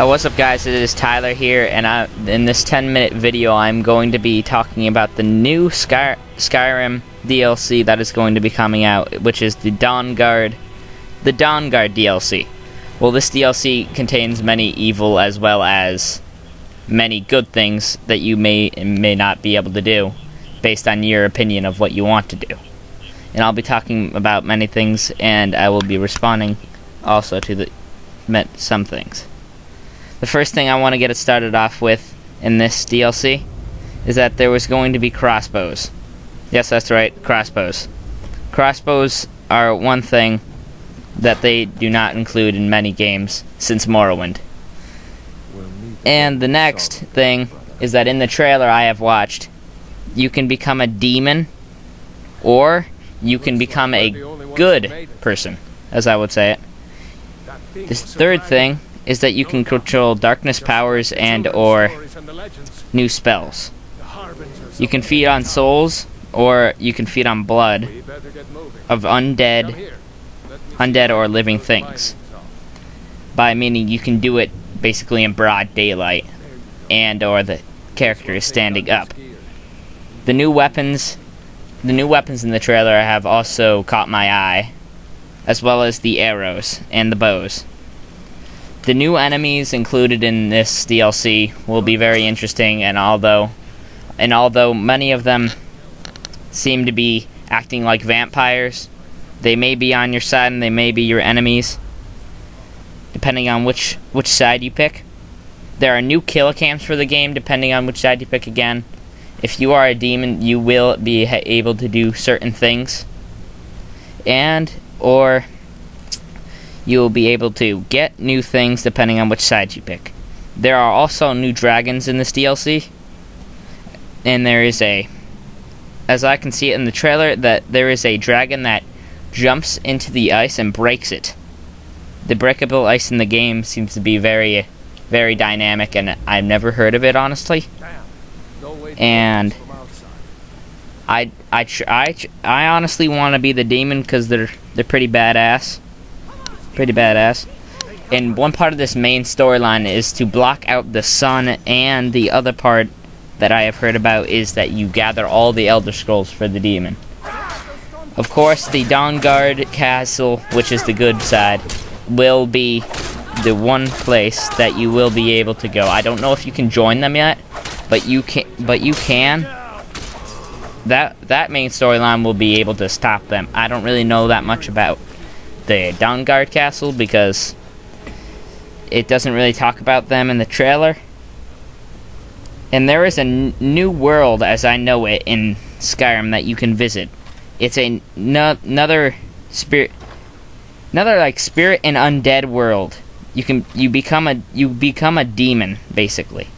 What's up, guys? It is Tyler here, and in this 10-minute video I'm going to be talking about the new Skyrim DLC that is going to be coming out, which is the DawnGuard DLC. Well, this DLC contains many evil as well as many good things that you may and may not be able to do based on your opinion of what you want to do. And I'll be talking about many things, and I will be responding also to some things. The first thing I want to get it started off with in this DLC is that there was going to be crossbows. Yes, that's right, crossbows. Crossbows are one thing that they do not include in many games since Morrowind. And the next thing is that in the trailer I have watched, you can become a demon or you can become a good person, as I would say it. This third thing is that you can control darkness powers and or new spells. You can feed on souls or you can feed on blood of undead or living things. By meaning you can do it basically in broad daylight and or the character is standing up. The new weapons in the trailer have also caught my eye, as well as the arrows and the bows. The new enemies included in this DLC will be very interesting, and although many of them seem to be acting like vampires, they may be on your side and they may be your enemies, depending on which side you pick. There are new kill cams for the game, depending on which side you pick again. If you are a demon, you will be able to do certain things, or you will be able to get new things depending on which side you pick. There are also new dragons in this DLC, and there is as I can see it in the trailer, that there is a dragon that jumps into the ice and breaks it. The breakable ice in the game seems to be very, very dynamic, and I've never heard of it, honestly. And I honestly want to be the demon because they're pretty badass. And one part of this main storyline is to block out the sun, and the other part that I have heard about is that you gather all the Elder Scrolls for the demon. Of course, the DawnGuard castle, which is the good side, will be the one place that you will be able to go. I don't know if you can join them yet, but you can. That main storyline will be able to stop them. I don't really know that much about the DawnGuard castle because it doesn't really talk about them in the trailer. And there is a new world, as I know it, in Skyrim that you can visit. It's another spirit and undead world. You become a demon, basically.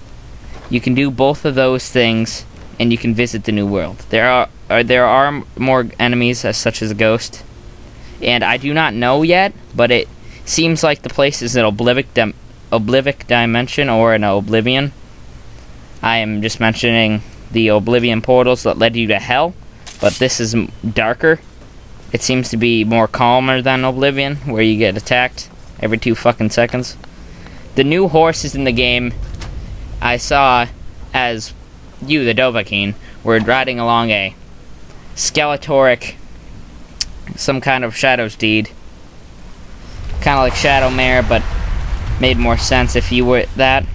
You can do both of those things, and you can visit the new world. There are more enemies, such as a ghost, and I do not know yet, but it seems like the place is an oblivic dimension or an oblivion. I am just mentioning the oblivion portals that led you to hell, but this is darker. It seems to be more calmer than oblivion, where you get attacked every 2 fucking seconds. The new horses in the game I saw as you, the Dovahkiin, were riding along a Skeletoric, some kind of shadow steed. Kind of like Shadowmare, but made more sense if you were that.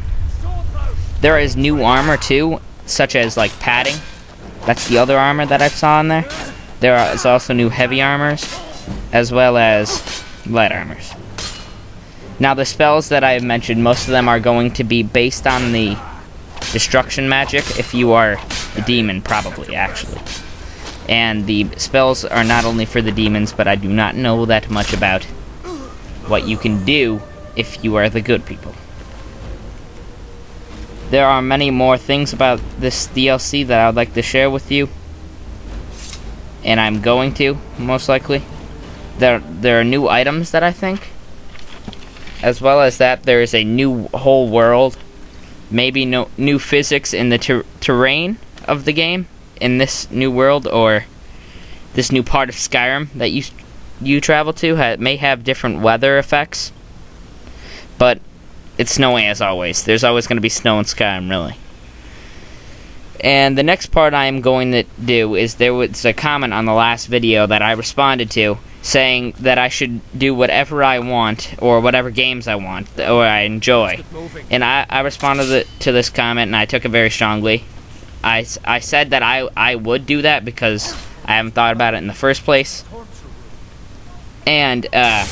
There is new armor too, such as like padding. That's the other armor that I saw in there. There is also new heavy armors, as well as light armors. Now the spells that I have mentioned, most of them are going to be based on the destruction magic, if you are a demon, probably, actually. And the spells are not only for the demons, but I do not know that much about what you can do if you are the good people. There are many more things about this DLC that I would like to share with you, and I'm going to, most likely. There are new items that I think, as well as that there is a new whole world, maybe new physics in the terrain of the game in this new world, or this new part of Skyrim that you travel to may have different weather effects, but it's snowing as always. There's always going to be snow in Skyrim, really. And the next part I am going to do is there was a comment on the last video that I responded to saying that I should do whatever I want or whatever games I want or I enjoy. And I responded to this comment and I took it very strongly. I said that I would do that because I haven't thought about it in the first place. And I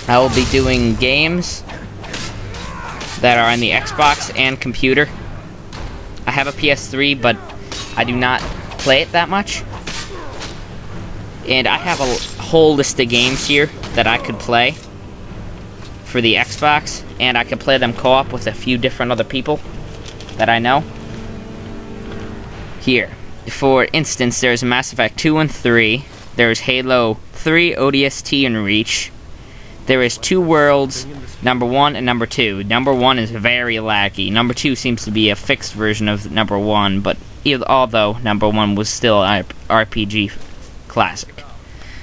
will be doing games that are on the Xbox and computer. I have a PS3, but I do not play it that much. And I have a whole list of games here that I could play for the Xbox, and I could play them co-op with a few different other people that I know. Here, for instance, there's Mass Effect 2 and 3, there's Halo 3, ODST, and Reach. There is 2 worlds, number 1 and number 2. Number 1 is very laggy. Number 2 seems to be a fixed version of number 1, but although number 1 was still an RPG classic.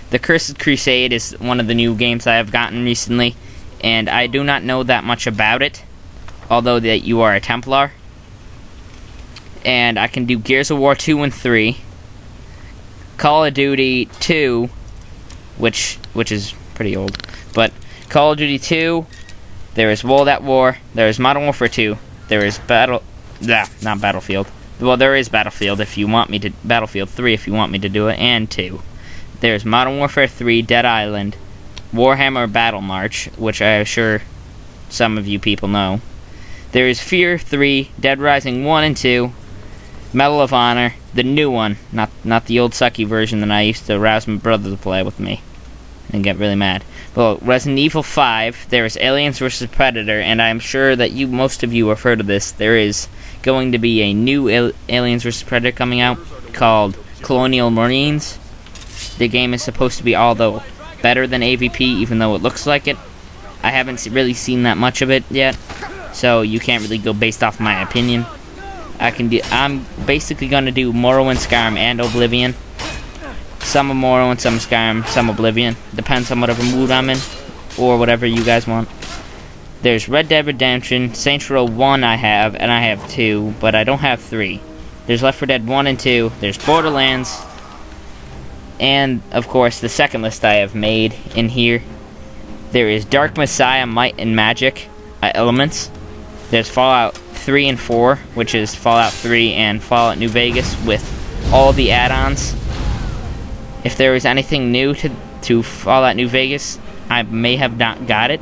The Cursed Crusade is one of the new games I have gotten recently, and I do not know that much about it, although that you are a Templar. And I can do Gears of War 2 and 3, Call of Duty 2, which is pretty old, but Call of Duty 2, there is World at War, there is Modern Warfare 2, there is not Battlefield. Well, there is Battlefield 3 if you want me to do it, and 2. There's Modern Warfare 3, Dead Island, Warhammer Battle March, which I am sure some of you people know. There is Fear 3, Dead Rising 1 and 2, Medal of Honor, the new one, not the old sucky version that I used to rouse my brother to play with me and get really mad. Well, Resident Evil 5, there is Aliens vs. Predator, and I'm sure that most of you have heard of this. There is going to be a new Aliens vs. Predator coming out called Colonial Marines. The game is supposed to be, although better than AVP, even though it looks like it. I haven't really seen that much of it yet, so you can't really go based off my opinion. I'm basically going to do Morrowind, Skyrim, and Oblivion. Some of Morrowind, some Skyrim, some Oblivion. Depends on whatever mood I'm in, or whatever you guys want. There's Red Dead Redemption, Saints Row 1 I have, and I have 2, but I don't have 3. There's Left 4 Dead 1 and 2, there's Borderlands, and, of course, the second list I have made in here. There is Dark Messiah, Might and Magic, Elements. There's Fallout 3 and 4, which is Fallout 3 and Fallout New Vegas with all the add-ons. If there is anything new to Fallout New Vegas, I may have not got it,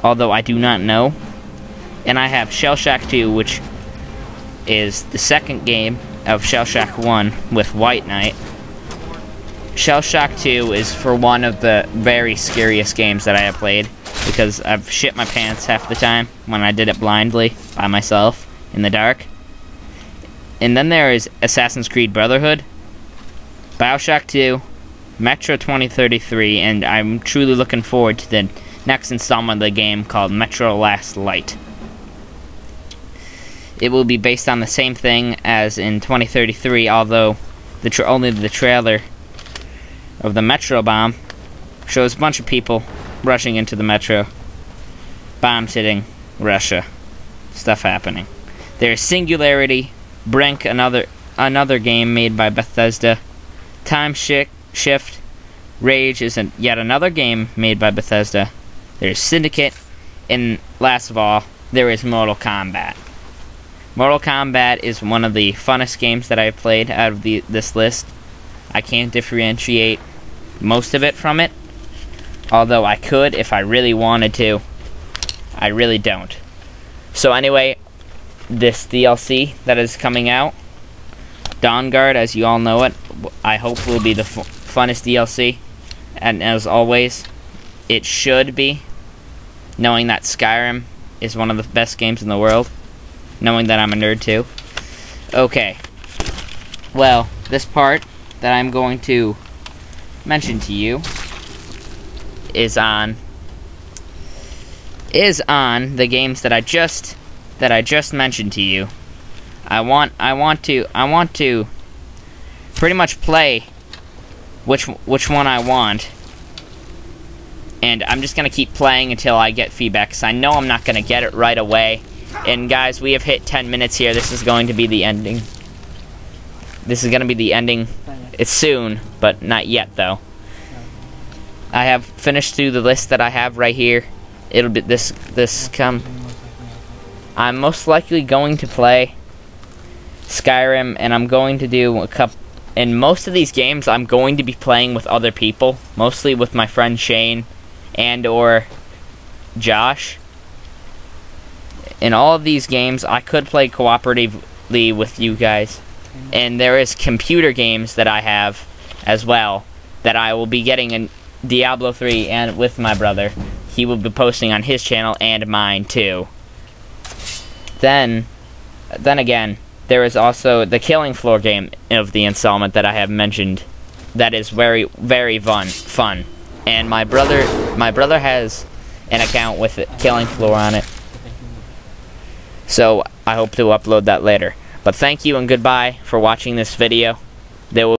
although I do not know. And I have Shell Shock 2, which is the second game of Shell Shock 1 with White Knight. Shell Shock 2 is for one of the very scariest games that I have played, because I've shit my pants half the time when I did it blindly by myself in the dark. And then there is Assassin's Creed Brotherhood, BioShock 2, Metro 2033, and I'm truly looking forward to the next installment of the game called Metro Last Light. It will be based on the same thing as in 2033, although only the trailer of the Metro bomb shows a bunch of people rushing into the Metro, bombs hitting Russia, stuff happening. There's Singularity, Brink, another game made by Bethesda. Time Shift, Rage is yet another game made by Bethesda. There's Syndicate, and last of all, there is Mortal Kombat. Mortal Kombat is one of the funnest games that I've played out of this list. I can't differentiate most of it from it, although I could if I really wanted to. I really don't. So anyway, this DLC that is coming out, DawnGuard, as you all know it, I hope will be the funnest DLC, and as always, it should be, knowing that Skyrim is one of the best games in the world, knowing that I'm a nerd too. Okay, well, this part that I'm going to mention to you is on the games that I just mentioned to you. I want to pretty much play which one I want And I'm just going to keep playing until I get feedback, because I know I'm not going to get it right away. And guys, we have hit 10 minutes here. This is going to be the ending. This is going to be the ending. It's soon, but not yet, though. I have finished through the list that I have right here. It'll be this come. I'm most likely going to play Skyrim, and I'm going to do a couple. In most of these games, I'm going to be playing with other people, mostly with my friend Shane and or Josh. In all of these games, I could play cooperatively with you guys. And there is computer games that I have as well that I will be getting in Diablo 3 and with my brother. He will be posting on his channel and mine too. Then again, there is also the Killing Floor game of the installment that I have mentioned that is very, very fun. And my brother has an account with it, Killing Floor on it. So I hope to upload that later. But thank you and goodbye for watching this video.